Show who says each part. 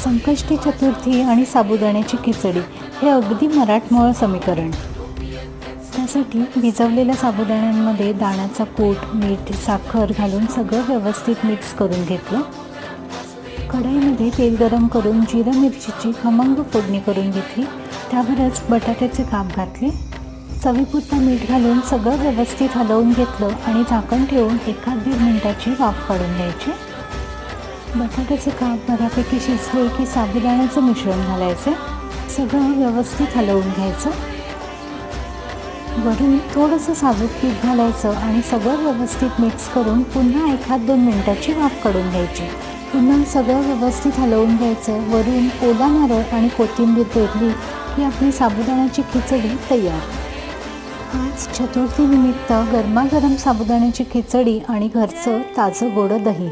Speaker 1: संकष्टी चतुर्थी आणि साबुदाण्याची खिचडी हे अगदी मराठमोळं समीकरण. त्यासाठी भिजवलेल्या साबुदाण्यांमध्ये दाण्याचा कूट, मीठ, साखर घालून सगळं व्यवस्थित मिक्स करून घेतलं. कढईमध्ये तेल गरम करून जिरं मिरचीची खमंग फोडणी करून घेतली. त्यावरच बटाट्याचे काप घातले. चवीपुरतं मीठ घालून सगळं व्यवस्थित हलवून घेतलं आणि झाकण ठेवून 1-1.5 मिनिटाची वाफ काढून घ्यायची. बटाट्याचे काप बऱ्यापैकी शिजले की साबुदाण्याचं मिश्रण घालायचं. सगळं व्यवस्थित हलवून घ्यायचं. वरून थोडंसं साजूक पीठ घालायचं आणि सगळं व्यवस्थित मिक्स करून पुन्हा 1-2 मिनिटाची वाफ काढून घ्यायची. पुन्हा सगळं व्यवस्थित हलवून घ्यायचं. वरून ओला नारळ आणि कोथिंबीर पेरली की आपली साबुदाण्याची खिचडी तयार. आज चतुर्थीनिमित्त गरमागरम साबुदाण्याची खिचडी आणि घरचं ताजं गोडं दही.